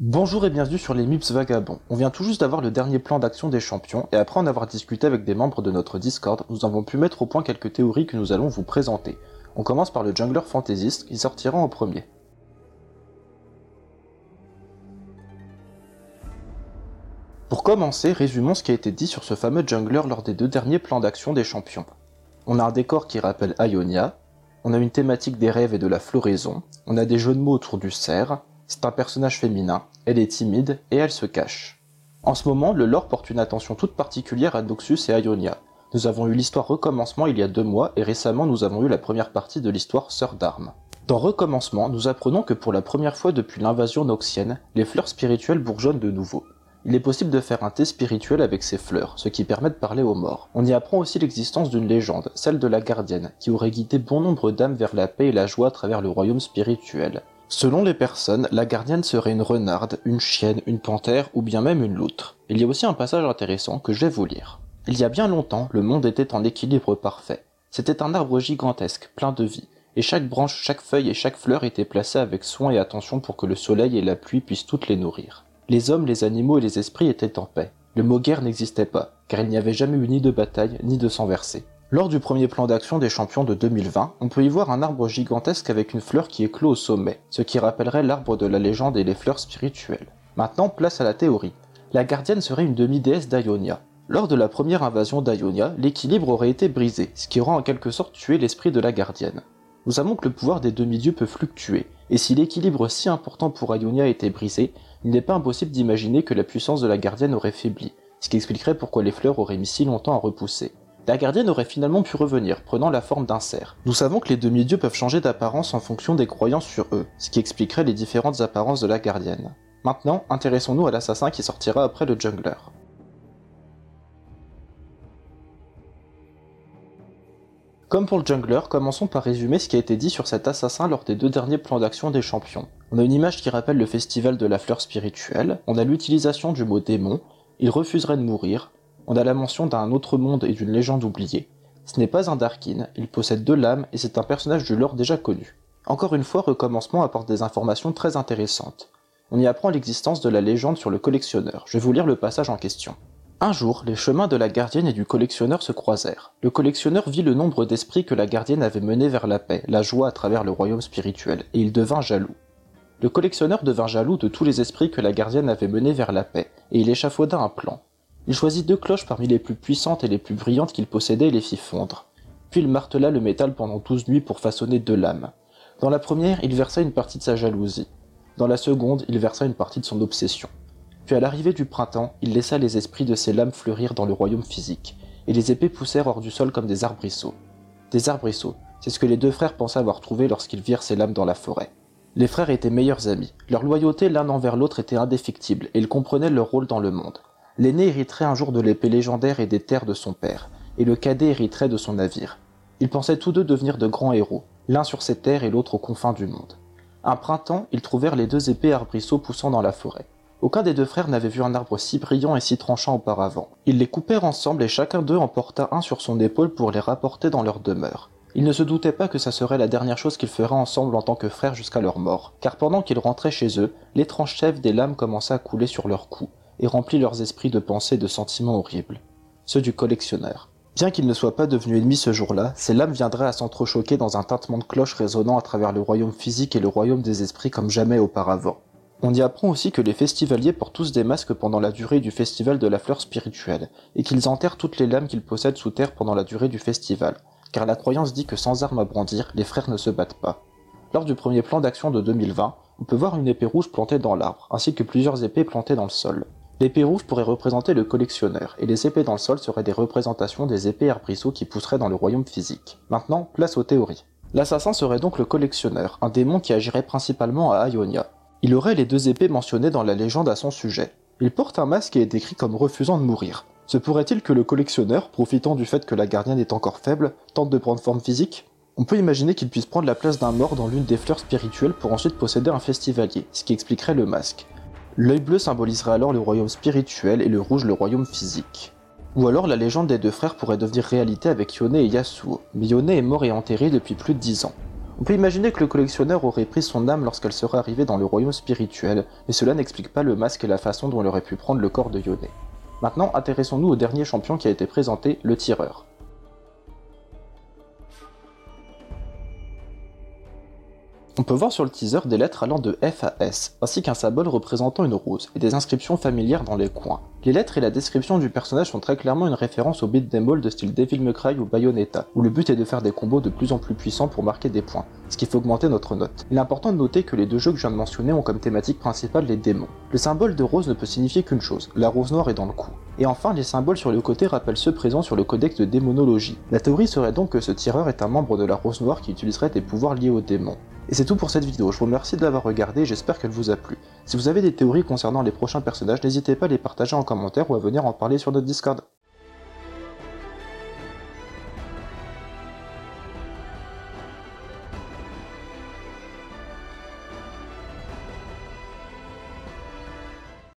Bonjour et bienvenue sur les MIPS Vagabonds. On vient tout juste d'avoir le dernier plan d'action des champions, et après en avoir discuté avec des membres de notre Discord, nous avons pu mettre au point quelques théories que nous allons vous présenter. On commence par le jungler fantaisiste, qui sortira en premier. Pour commencer, résumons ce qui a été dit sur ce fameux jungler lors des deux derniers plans d'action des champions. On a un décor qui rappelle Ionia, on a une thématique des rêves et de la floraison, on a des jeux de mots autour du cerf, c'est un personnage féminin, elle est timide et elle se cache. En ce moment, le lore porte une attention toute particulière à Noxus et Ionia. Nous avons eu l'histoire Recommencement il y a 2 mois et récemment nous avons eu la première partie de l'histoire Sœur d'Armes. Dans Recommencement, nous apprenons que pour la première fois depuis l'invasion noxienne, les fleurs spirituelles bourgeonnent de nouveau. Il est possible de faire un thé spirituel avec ces fleurs, ce qui permet de parler aux morts. On y apprend aussi l'existence d'une légende, celle de la gardienne, qui aurait guidé bon nombre d'âmes vers la paix et la joie à travers le royaume spirituel. Selon les personnes, la gardienne serait une renarde, une chienne, une panthère ou bien même une loutre. Il y a aussi un passage intéressant que je vais vous lire. Il y a bien longtemps, le monde était en équilibre parfait. C'était un arbre gigantesque, plein de vie, et chaque branche, chaque feuille et chaque fleur étaient placées avec soin et attention pour que le soleil et la pluie puissent toutes les nourrir. Les hommes, les animaux et les esprits étaient en paix. Le mot guerre n'existait pas, car il n'y avait jamais eu ni de bataille, ni de sang versé. Lors du premier plan d'action des champions de 2020, on peut y voir un arbre gigantesque avec une fleur qui éclot au sommet, ce qui rappellerait l'arbre de la légende et les fleurs spirituelles. Maintenant, place à la théorie. La gardienne serait une demi-déesse d'Ionia. Lors de la première invasion d'Ionia, l'équilibre aurait été brisé, ce qui aurait en quelque sorte tué l'esprit de la gardienne. Nous savons que le pouvoir des demi-dieux peut fluctuer, et si l'équilibre si important pour Ionia était brisé, il n'est pas impossible d'imaginer que la puissance de la gardienne aurait faibli, ce qui expliquerait pourquoi les fleurs auraient mis si longtemps à repousser. La gardienne aurait finalement pu revenir, prenant la forme d'un cerf. Nous savons que les demi-dieux peuvent changer d'apparence en fonction des croyances sur eux, ce qui expliquerait les différentes apparences de la gardienne. Maintenant, intéressons-nous à l'assassin qui sortira après le jungler. Comme pour le jungler, commençons par résumer ce qui a été dit sur cet assassin lors des 2 derniers plans d'action des champions. On a une image qui rappelle le festival de la fleur spirituelle, on a l'utilisation du mot démon, il refuserait de mourir, on a la mention d'un autre monde et d'une légende oubliée. Ce n'est pas un Darkin, il possède 2 lames et c'est un personnage du lore déjà connu. Encore une fois, Recommencement apporte des informations très intéressantes. On y apprend l'existence de la légende sur le collectionneur, je vais vous lire le passage en question. Un jour, les chemins de la gardienne et du collectionneur se croisèrent. Le collectionneur vit le nombre d'esprits que la gardienne avait menés vers la paix, la joie à travers le royaume spirituel, et il devint jaloux. Le collectionneur devint jaloux de tous les esprits que la gardienne avait menés vers la paix, et il échafauda un plan. Il choisit 2 cloches parmi les plus puissantes et les plus brillantes qu'il possédait et les fit fondre. Puis il martela le métal pendant 12 nuits pour façonner 2 lames. Dans la première, il versa une partie de sa jalousie. Dans la seconde, il versa une partie de son obsession. Puis à l'arrivée du printemps, il laissa les esprits de ces lames fleurir dans le royaume physique, et les épées poussèrent hors du sol comme des arbrisseaux. Des arbrisseaux, c'est ce que les 2 frères pensaient avoir trouvé lorsqu'ils virent ces lames dans la forêt. Les frères étaient meilleurs amis, leur loyauté l'un envers l'autre était indéfectible, et ils comprenaient leur rôle dans le monde. L'aîné hériterait un jour de l'épée légendaire et des terres de son père, et le cadet hériterait de son navire. Ils pensaient tous 2 devenir de grands héros, l'un sur ces terres et l'autre aux confins du monde. Un printemps, ils trouvèrent les 2 épées arbrisseaux poussant dans la forêt. Aucun des 2 frères n'avait vu un arbre si brillant et si tranchant auparavant. Ils les coupèrent ensemble et chacun d'eux emporta un sur son épaule pour les rapporter dans leur demeure. Ils ne se doutaient pas que ça serait la dernière chose qu'ils feraient ensemble en tant que frères jusqu'à leur mort, car pendant qu'ils rentraient chez eux, l'étrange sève des lames commença à couler sur leurs cous, et remplit leurs esprits de pensées et de sentiments horribles. Ceux du collectionneur. Bien qu'ils ne soient pas devenus ennemis ce jour-là, ces lames viendraient à s'entrechoquer dans un tintement de cloche résonnant à travers le royaume physique et le royaume des esprits comme jamais auparavant. On y apprend aussi que les festivaliers portent tous des masques pendant la durée du festival de la fleur spirituelle, et qu'ils enterrent toutes les lames qu'ils possèdent sous terre pendant la durée du festival, car la croyance dit que sans armes à brandir, les frères ne se battent pas. Lors du premier plan d'action de 2020, on peut voir une épée rouge plantée dans l'arbre, ainsi que plusieurs épées plantées dans le sol. L'épée rouge pourrait représenter le collectionneur, et les épées dans le sol seraient des représentations des épées arbrisseaux qui pousseraient dans le royaume physique. Maintenant, place aux théories. L'assassin serait donc le collectionneur, un démon qui agirait principalement à Ionia. Il aurait les 2 épées mentionnées dans la légende à son sujet. Il porte un masque et est décrit comme refusant de mourir. Se pourrait-il que le collectionneur, profitant du fait que la gardienne est encore faible, tente de prendre forme physique ? On peut imaginer qu'il puisse prendre la place d'un mort dans l'une des fleurs spirituelles pour ensuite posséder un festivalier, ce qui expliquerait le masque. L'œil bleu symboliserait alors le royaume spirituel et le rouge le royaume physique. Ou alors la légende des 2 frères pourrait devenir réalité avec Yone et Yasuo, mais Yone est mort et enterré depuis plus de 10 ans. On peut imaginer que le collectionneur aurait pris son âme lorsqu'elle serait arrivée dans le royaume spirituel, mais cela n'explique pas le masque et la façon dont il aurait pu prendre le corps de Yone. Maintenant, intéressons-nous au dernier champion qui a été présenté, le tireur. On peut voir sur le teaser des lettres allant de F à S, ainsi qu'un symbole représentant une rose, et des inscriptions familières dans les coins. Les lettres et la description du personnage sont très clairement une référence au beat'em all de style Devil May Cry ou Bayonetta, où le but est de faire des combos de plus en plus puissants pour marquer des points, ce qui fait augmenter notre note. Il est important de noter que les deux jeux que je viens de mentionner ont comme thématique principale les démons. Le symbole de rose ne peut signifier qu'une chose, la rose noire est dans le coup. Et enfin, les symboles sur le côté rappellent ceux présents sur le codex de démonologie. La théorie serait donc que ce tireur est un membre de la rose noire qui utiliserait des pouvoirs liés aux démons. Et c'est tout pour cette vidéo, je vous remercie de l'avoir regardée et j'espère qu'elle vous a plu. Si vous avez des théories concernant les prochains personnages, n'hésitez pas à les partager en commentaire ou à venir en parler sur notre Discord.